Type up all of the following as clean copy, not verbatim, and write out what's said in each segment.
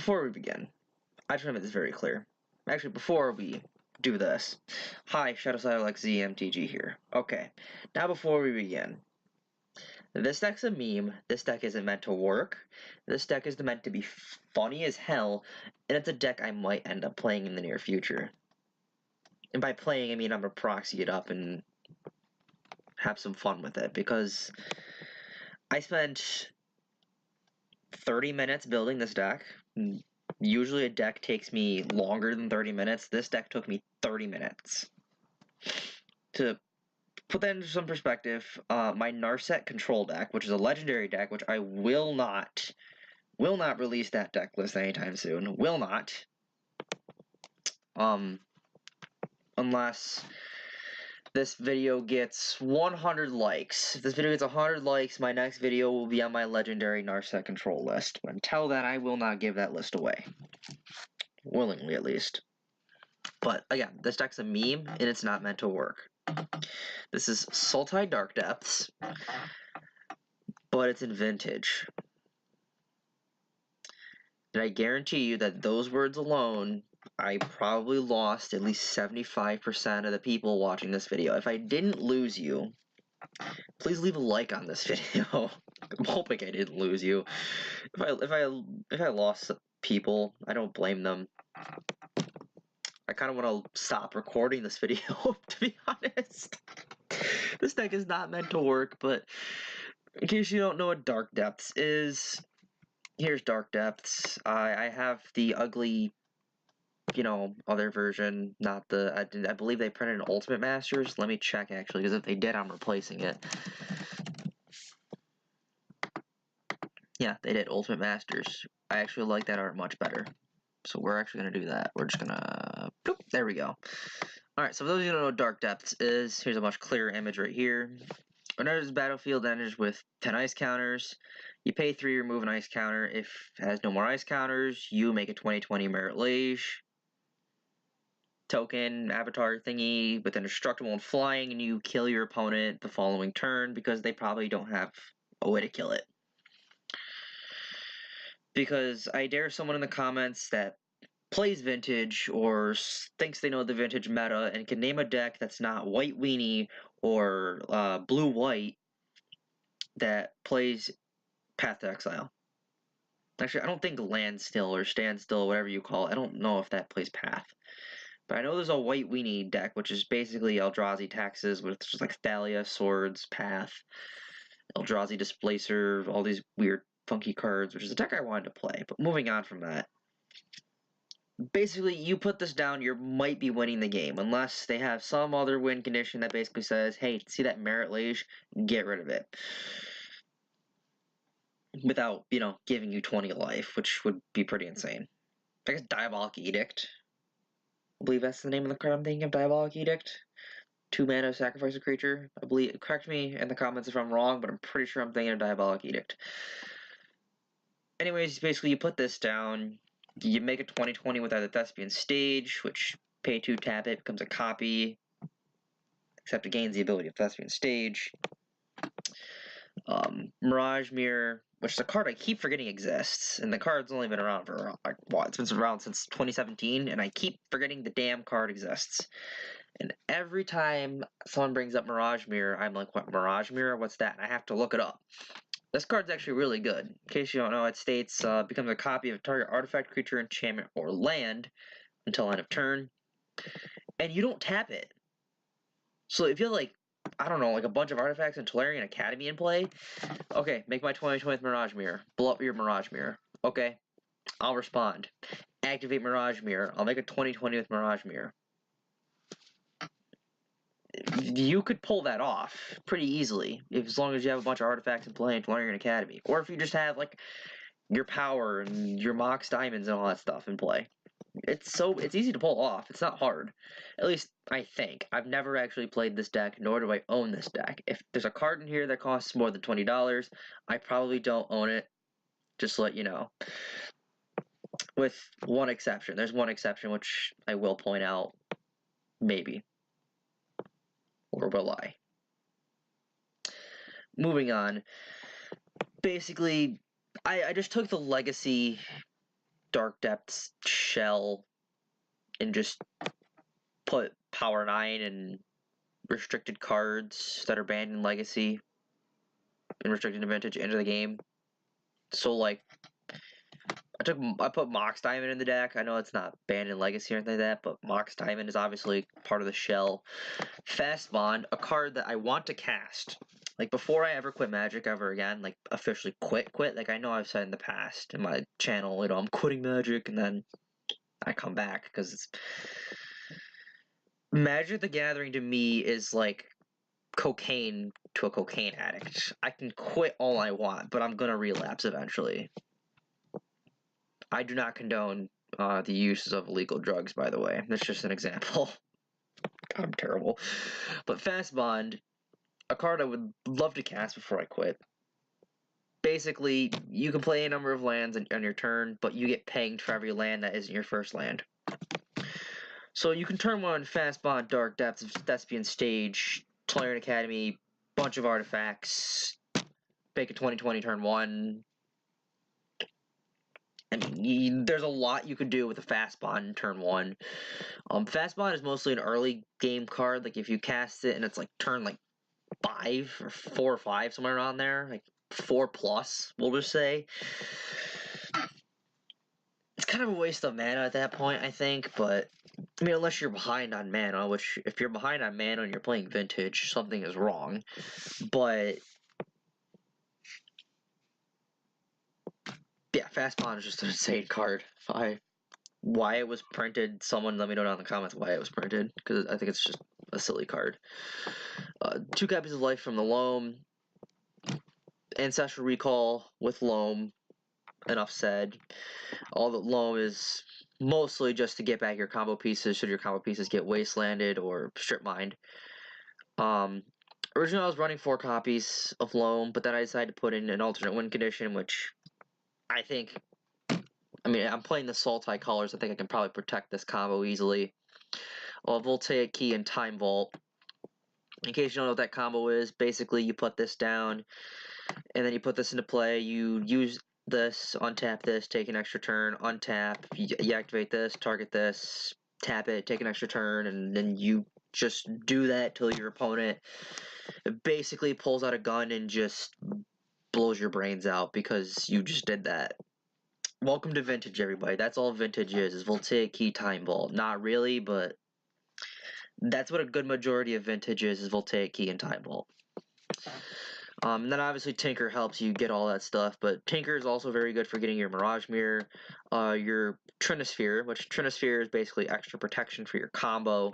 before we begin, I just want to make this very clear. Actually, before we do this, hi, ShadowSileXZMTG here. Okay, now before we begin, this deck's a meme. This deck isn't meant to work. This deck is meant to be funny as hell, and it's a deck I might end up playing in the near future. And by playing, I mean I'm gonna proxy it up and have some fun with it, because I spent 30 minutes building this deck. Usually a deck takes me longer than 30 minutes. This deck took me 30 minutes. To put that into some perspective, my Narset control deck, which is a legendary deck, which I will not release that deck list anytime soon. Will not. Unless this video gets 100 likes. If this video gets 100 likes, my next video will be on my legendary Narset control list. But until then, I will not give that list away. Willingly, at least. But again, this deck's a meme, and it's not meant to work. This is Sultai Dark Depths, but it's in vintage. And I guarantee you that those words alone, I probably lost at least 75% of the people watching this video. If I didn't lose you, please leave a like on this video. I'm hoping I didn't lose you. If I lost people, I don't blame them. I kind of want to stop recording this video, to be honest. This deck is not meant to work, but in case you don't know what Dark Depths is, here's Dark Depths. I have the ugly, other version, not the, I believe they printed an Ultimate Masters. Let me check, actually, because if they did, I'm replacing it. Yeah, they did, Ultimate Masters. I actually like that art much better. So we're actually going to do that. We're just going to, boop, there we go. Alright, so for those of you who don't know what Dark Depths is, here's a much clearer image right here. Whenever this battlefield enters with 10 ice counters, you pay 3, remove an ice counter. If it has no more ice counters, you make a 20/20 Merit Liege token, avatar thingy, with indestructible and flying, and you kill your opponent the following turn, because they probably don't have a way to kill it. Because I dare someone in the comments that plays vintage or thinks they know the vintage meta and can name a deck that's not white weenie or blue-white that plays Path to Exile. Actually, I don't think Land Still or Stand Still, whatever you call it, I don't know if that plays Path. But I know there's a white weenie deck, which is basically Eldrazi taxes, with just like Thalia, Swords, Path, Eldrazi Displacer, all these weird funky cards, which is a deck I wanted to play. But moving on from that, basically, you put this down, you might be winning the game, unless they have some other win condition that basically says, hey, see that Merit Liege? Get rid of it. Without, giving you 20 life, which would be pretty insane. I guess Diabolic Edict. I believe that's the name of the card I'm thinking of, Diabolic Edict. 2 mana, sacrifice a creature. I believe, correct me in the comments if I'm wrong, but I'm pretty sure I'm thinking of Diabolic Edict. Anyways, basically you put this down, you make a 20/20 with either Thespian Stage, which pay 2, tap it, becomes a copy, except it gains the ability of Thespian Stage. Mirage Mirror, which is a card I keep forgetting exists, and the card's only been around for, it's been around since 2017, and I keep forgetting the damn card exists. And every time someone brings up Mirage Mirror, I'm like, what, Mirage Mirror? What's that? And I have to look it up. This card's actually really good. In case you don't know, it states, becomes a copy of target artifact, creature, enchantment, or land until end of turn. And you don't tap it. So if you have, like, I don't know, like a bunch of artifacts and Tolarian Academy in play, okay, make my 20/20 Mirage Mirror. Blow up your Mirage Mirror. Okay, I'll respond. Activate Mirage Mirror. I'll make a 20/20 with Mirage Mirror. You could pull that off pretty easily, as long as you have a bunch of artifacts in play and Tolarian Academy. Or if you just have, like, your power and your Mox Diamonds and all that stuff in play. It's easy to pull off. It's not hard. At least, I think. I've never actually played this deck, nor do I own this deck. If there's a card in here that costs more than $20, I probably don't own it. Just to let you know. With one exception. There's one exception, which I will point out. Maybe. Or will I? Moving on. Basically, I just took the Legacy Dark Depths shell and just put Power 9 and restricted cards that are banned in Legacy and restricted to Vintage into the game. So like I put Mox Diamond in the deck. I know it's not banned in Legacy or anything like that, but Mox Diamond is obviously part of the shell. Fastbond, a card that I want to cast. Like before I ever quit Magic ever again, like officially quit. Like I know I've said in the past in my channel, you know, I'm quitting Magic and then I come back because it's Magic the Gathering to me is like cocaine to a cocaine addict. I can quit all I want, but I'm gonna relapse eventually. I do not condone the uses of illegal drugs, by the way. That's just an example. God, I'm terrible. But Fastbond, a card I would love to cast before I quit. Basically, you can play a number of lands on your turn, but you get pinged for every land that isn't your first land. So you can turn one Fastbond, Dark Depths, Thespian Stage, Tolarian Academy, bunch of artifacts, make a 2020 turn 1. I mean, there's a lot you could do with a Fastbond in turn 1. Fastbond is mostly an early game card. Like if you cast it and it's like turn like 5 or 4 or 5, somewhere around there, like 4+, we'll just say. It's kind of a waste of mana at that point, I think, but I mean, unless you're behind on mana, which if you're behind on mana and you're playing Vintage, something is wrong. But yeah, Fastbond is just an insane card. Why it was printed, someone let me know down in the comments why it was printed, because I think it's just a silly card. 2 copies of life from the Loam, Ancestral Recall with Loam, enough said. All that Loam is mostly just to get back your combo pieces should your combo pieces get wastelanded or strip mined. Originally I was running 4 copies of Loam, but then I decided to put in an alternate win condition, which I think, I mean, I'm playing the Sultai colors, I think I can probably protect this combo easily. Voltaic Key and Time Vault. In case you don't know what that combo is, basically you put this down, and then you put this into play, you use this, untap this, take an extra turn, untap, you activate this, target this, tap it, take an extra turn, and then you just do that till your opponent basically pulls out a gun and just blows your brains out because you just did that. Welcome to Vintage, everybody. That's all Vintage is Voltaic Key, Time Vault. Not really, but that's what a good majority of Vintage is Voltaic Key and Time Vault. And then obviously Tinker helps you get all that stuff, but Tinker is also very good for getting your Mirage Mirror, your Trinisphere, which Trinisphere is basically extra protection for your combo.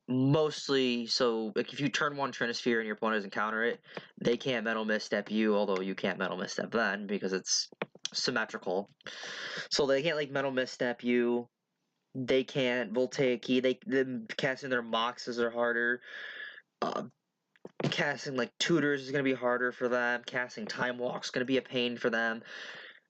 Mostly, so like if you turn 1 Trinisphere and your opponent doesn't counter it, they can't Mental Misstep you, although you can't Mental Misstep them because it's symmetrical. So they can't like Mental Misstep you. They can't Voltaic Key. Them casting their Moxes are harder. Casting like Tutors is going to be harder for them. Casting Time Walk is going to be a pain for them.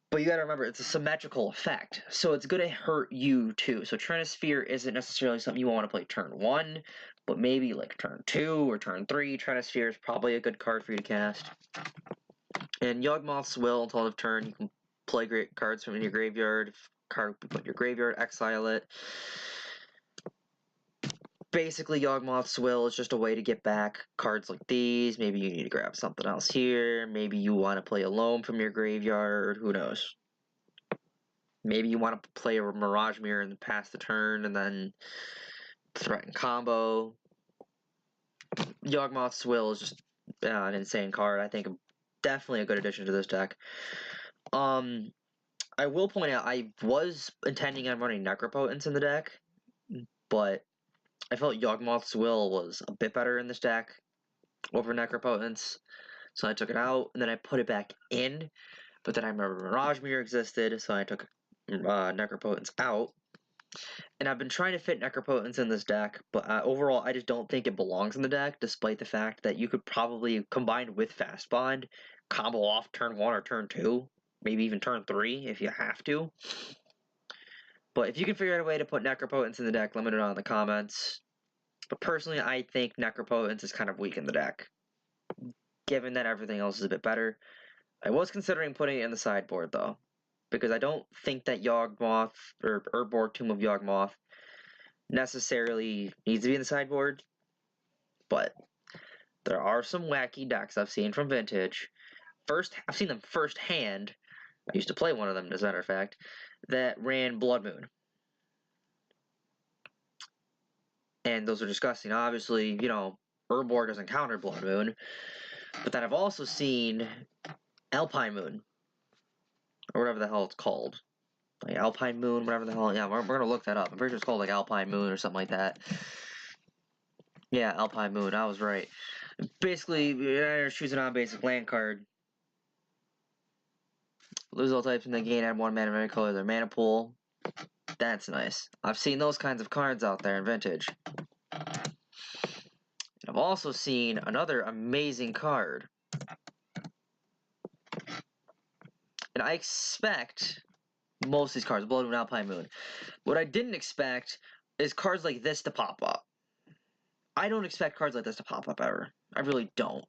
But you got to remember, it's a symmetrical effect, so it's going to hurt you too. So Trinisphere isn't necessarily something you want to play turn 1, but maybe like turn 2 or turn 3. Trinisphere is probably a good card for you to cast. And Yawgmoth's Will, until end of turn, you can play great cards from in your graveyard. If a card will be put in your graveyard, exile it. Basically, Yawgmoth's Will is just a way to get back cards like these. Maybe you need to grab something else here. Maybe you want to play a Loam from your graveyard. Who knows? Maybe you want to play a Mirage Mirror and pass the turn and then threaten combo. Yawgmoth's Will is just an insane card. I think definitely a good addition to this deck. I will point out, I was intending on running Necropotence in the deck, but I felt Yawgmoth's Will was a bit better in this deck over Necropotence, so I took it out, and then I put it back in, but then I remember Mirage Mirror existed, so I took Necropotence out, and I've been trying to fit Necropotence in this deck, but overall I just don't think it belongs in the deck, despite the fact that you could probably, combined with Fastbond, combo off turn 1 or turn 2, maybe even turn 3 if you have to. But if you can figure out a way to put Necropotence in the deck, let me know in the comments. But personally, I think Necropotence is kind of weak in the deck, given that everything else is a bit better. I was considering putting it in the sideboard, though. because I don't think that Yawgmoth or Urborg Tomb of Yawgmoth necessarily needs to be in the sideboard, but there are some wacky decks I've seen from Vintage. I've seen them firsthand. I used to play one of them, as a matter of fact, that ran Blood Moon. And those are disgusting. Obviously, you know, Urborg doesn't counter Blood Moon, but then I've also seen Alpine Moon, or whatever the hell it's called. Like Alpine Moon, whatever the hell. Yeah, we're gonna look that up. I'm pretty sure it's called like Alpine Moon or something like that. Yeah, Alpine Moon. I was right. Basically, choose a non-basic land card. Lose all types and then gain add 1 mana of any color to their mana pool. That's nice. I've seen those kinds of cards out there in Vintage. I've also seen another amazing card. And I expect most of these cards, Blood Moon, Alpine Moon. What I didn't expect is cards like this to pop up. I don't expect cards like this to pop up ever. I really don't.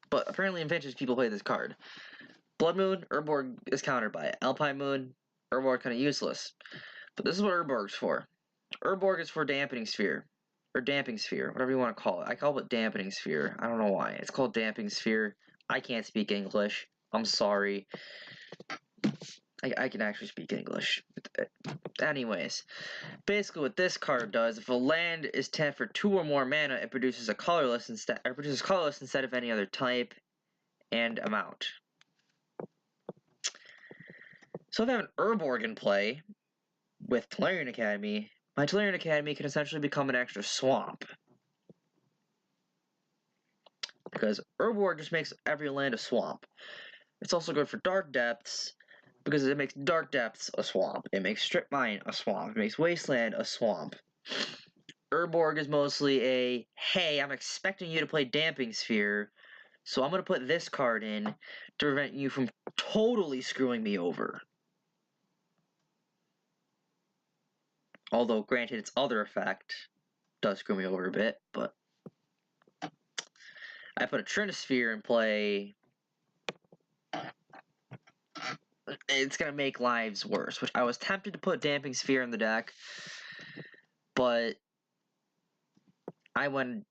But apparently in Vintage people play this card. Blood Moon, Urborg is countered by it. Alpine Moon, Urborg kind of useless. But this is what Urborg's for. Urborg is for Dampening Sphere. Or Damping Sphere, whatever you want to call it. I call it Dampening Sphere. I don't know why. It's called Damping Sphere. I can't speak English. I'm sorry. I can actually speak English. Anyways, basically what this card does, if a land is tapped for 2 or more mana, it produces colorless instead of any other type and amount. So if I have an Urborg in play with Tolarian Academy, my Tolarian Academy can essentially become an extra swamp. Because Urborg just makes every land a swamp. It's also good for Dark Depths, because it makes Dark Depths a swamp. It makes Strip Mine a swamp. It makes Wasteland a swamp. Urborg is mostly a, hey, I'm expecting you to play Damping Sphere, so I'm going to put this card in to prevent you from totally screwing me over. Although, granted, its other effect does screw me over a bit, but I put a Trinisphere in play. It's going to make lives worse, which I was tempted to put Damping Sphere in the deck, but I went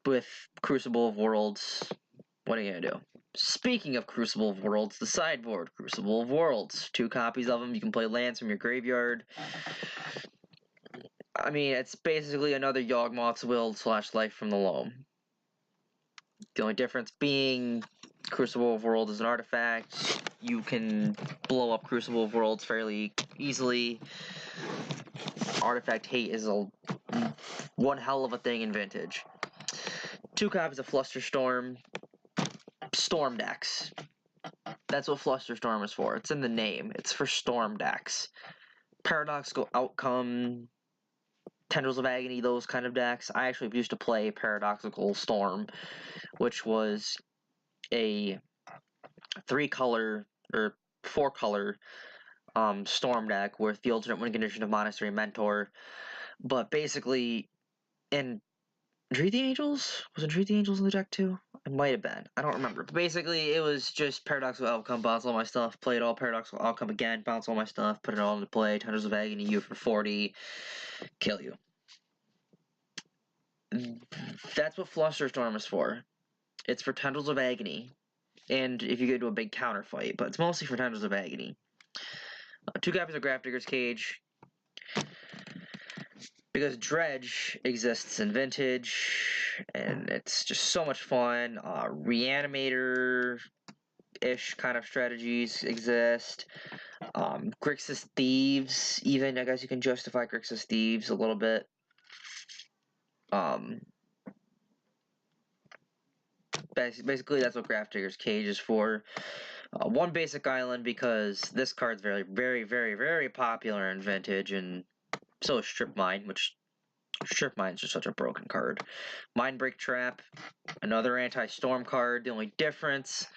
with Crucible of Worlds. What are you going to do? Speaking of Crucible of Worlds, the sideboard, Crucible of Worlds. 2 copies of them. You can play lands from your graveyard. I mean, it's basically another Yawgmoth's Will / Life from the Loam. The only difference being Crucible of Worlds is an artifact. You can blow up Crucible of Worlds fairly easily. Artifact hate is one hell of a thing in Vintage. 2 copies of Flusterstorm. Storm decks. That's what Flusterstorm is for. It's in the name. It's for storm decks. Paradoxical Outcome, Tendrils of Agony, those kind of decks. I actually used to play Paradoxical Storm, which was a 3-color or 4-color storm deck with the alternate win condition of Monastery Mentor. But basically, in Treat the Angels? Was it Treat the Angels in the deck too? It might have been. I don't remember. But basically, it was just Paradoxical Outcome, bounce all my stuff, play it all, Paradoxical Outcome again, bounce all my stuff, put it all into play, Tendrils of Agony, you for 40, kill you. That's what Flusterstorm is for. It's for Tendrils of Agony, and if you get into a big counter fight, but it's mostly for Tendrils of Agony. 2 copies of Grafdigger's Cage. Because Dredge exists in Vintage, and it's just so much fun. Reanimator-ish kind of strategies exist. Grixis Thieves, even, I guess you can justify Grixis Thieves a little bit. Basically, that's what Grafdigger's Cage is for. 1 basic island, because this card's very, very, very, very popular in Vintage, and so is Strip Mine, which Strip Mine's just such a broken card. Mindbreak Trap, another anti-storm card. The only difference,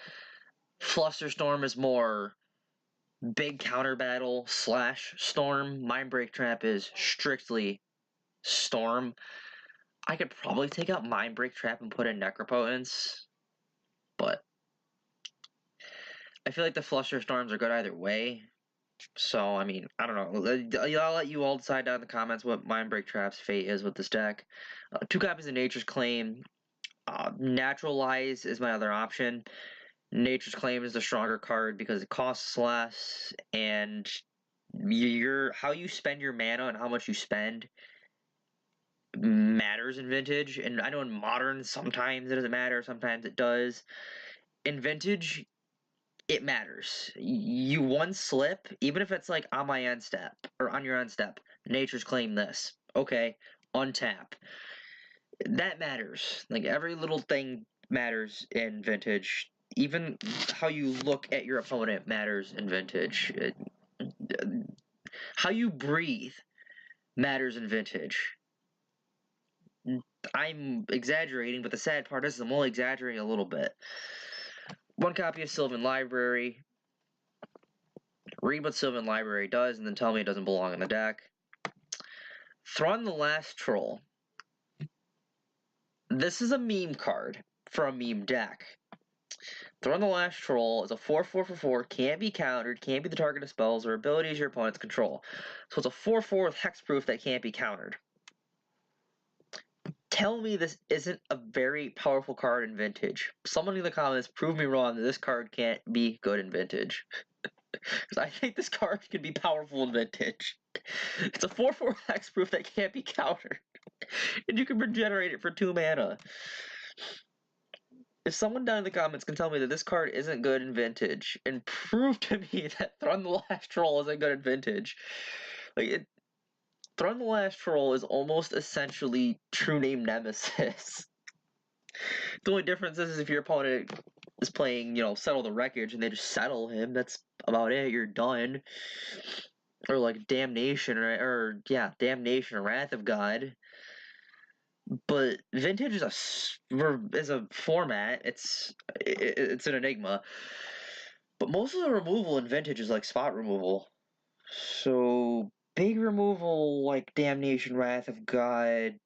Flusterstorm is more big counter battle / storm. Mindbreak Trap is strictly storm. I could probably take out Mindbreak Trap and put in Necropotence, but I feel like the Fluster Storms are good either way. So, I mean, I don't know. I'll let you all decide down in the comments what Mindbreak Trap's fate is with this deck. 2 copies of Nature's Claim. Naturalize is my other option. Nature's Claim is the stronger card because it costs less, and how you spend your mana and how much you spend matters in Vintage. And I know in Modern sometimes it doesn't matter, sometimes it does. In Vintage, it matters. You one slip, even if it's like on my end step or on your end step, Nature's Claim this. Okay, untap. That matters. Like every little thing matters in Vintage. Even how you look at your opponent matters in Vintage. How you breathe matters in Vintage. I'm exaggerating, but the sad part is I'm only exaggerating a little bit. 1 copy of Sylvan Library. Read what Sylvan Library does, and then tell me it doesn't belong in the deck. Thrawn the Last Troll. This is a meme card for a meme deck. Thrawn the Last Troll is a 4/4 for 4, can't be countered, can't be the target of spells or abilities your opponents control. So it's a 4/4 with hexproof that can't be countered. Tell me this isn't a very powerful card in Vintage. Someone in the comments prove me wrong that this card can't be good in Vintage. Because I think this card can be powerful in Vintage. It's a 4/4 hexproof that can't be countered. And you can regenerate it for 2 mana. If someone down in the comments can tell me that this card isn't good in Vintage, and prove to me that Thrawn the Last Troll isn't good in Vintage, Thrawn the Last Troll is almost essentially True Name Nemesis. The only difference is if your opponent is playing, Settle the Wreckage, and they just settle him, that's about it, you're done. Or like Damnation, or Damnation or Wrath of God. But Vintage is a format. It's an enigma. But most of the removal in Vintage is like spot removal. So big removal like Damnation, Wrath of God,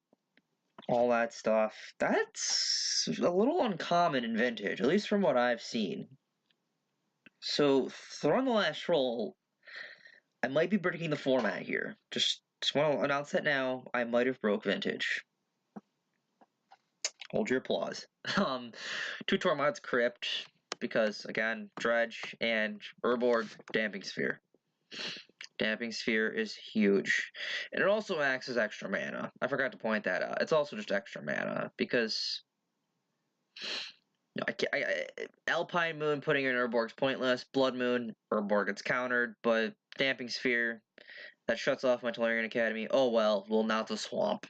all that stuff. That's a little uncommon in Vintage, at least from what I've seen. So Thrawn the Last Troll, I might be breaking the format here. Just want to announce that now. I might have broke Vintage. Hold your applause. 2 Tormod's Crypt, because, again, Dredge and Urborg Damping Sphere. Damping Sphere is huge. And it also acts as extra mana. I forgot to point that out. It's also just extra mana, because Alpine Moon putting in Urborg's pointless. Blood Moon, Urborg gets countered, but Damping Sphere, that shuts off my Tolarian Academy. Oh well, now it's a swamp.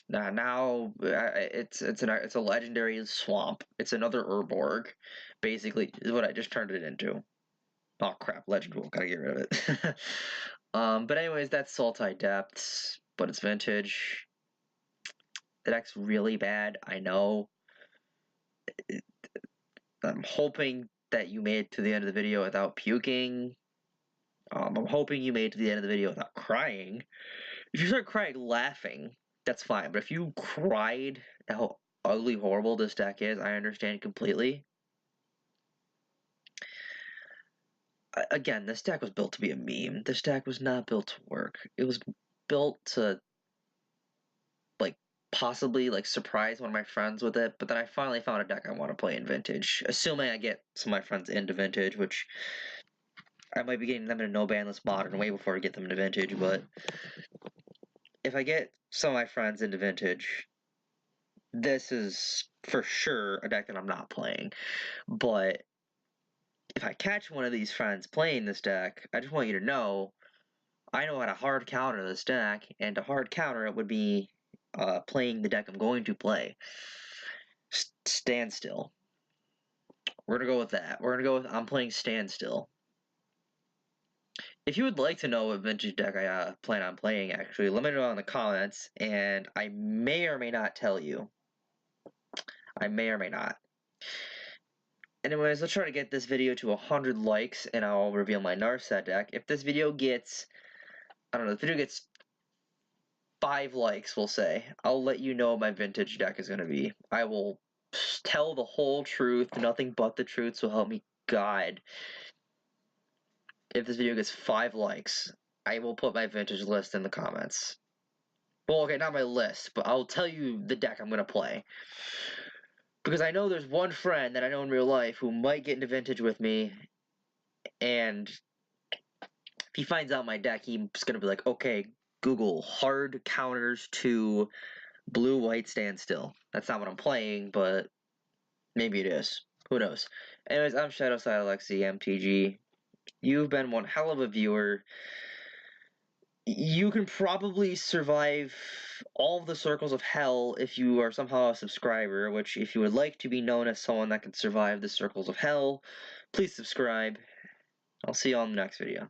Now it's a legendary swamp. It's another Urborg, basically, is what I just turned it into. Oh crap, Legend Wolf, gotta get rid of it. But anyways, that's Sultai Depths, but it's Vintage. The deck's really bad, I know. I'm hoping that you made it to the end of the video without puking. I'm hoping you made it to the end of the video without crying. If you start crying laughing, that's fine. But if you cried how ugly, horrible this deck is, I understand completely. Again, this deck was built to be a meme. This deck was not built to work. It was built to, possibly, surprise one of my friends with it. But then I finally found a deck I want to play in Vintage. Assuming I get some of my friends into Vintage, which I might be getting them into No Ban List Modern way before I get them into Vintage, but if I get some of my friends into Vintage, this is for sure a deck that I'm not playing. But if I catch one of these friends playing this deck, I just want you to know I know how to hard counter this deck, and to hard counter it would be playing the deck I'm going to play. Standstill. We're going to go with that. We're going to go with I'm playing Standstill. If you would like to know what vintage deck I plan on playing, actually, let me know in the comments, and I may or may not tell you. I may or may not. Anyways, let's try to get this video to 100 likes, and I'll reveal my Narset deck. If this video gets, I don't know, if the video gets 5 likes, we'll say, I'll let you know what my vintage deck is going to be. I will tell the whole truth, nothing but the truth, so help me God. If this video gets 5 likes, I will put my vintage list in the comments. Well, okay, not my list, but I'll tell you the deck I'm going to play. Because I know there's one friend that I know in real life who might get into vintage with me, and if he finds out my deck, he's going to be like, okay, Google hard counters to blue-white standstill. That's not what I'm playing, but maybe it is. Who knows? Anyways, I'm Sultai Dark Depths, MTG. You've been one hell of a viewer. You can probably survive all of the circles of hell if you are somehow a subscriber, which if you would like to be known as someone that can survive the circles of hell, please subscribe. I'll see you on the next video.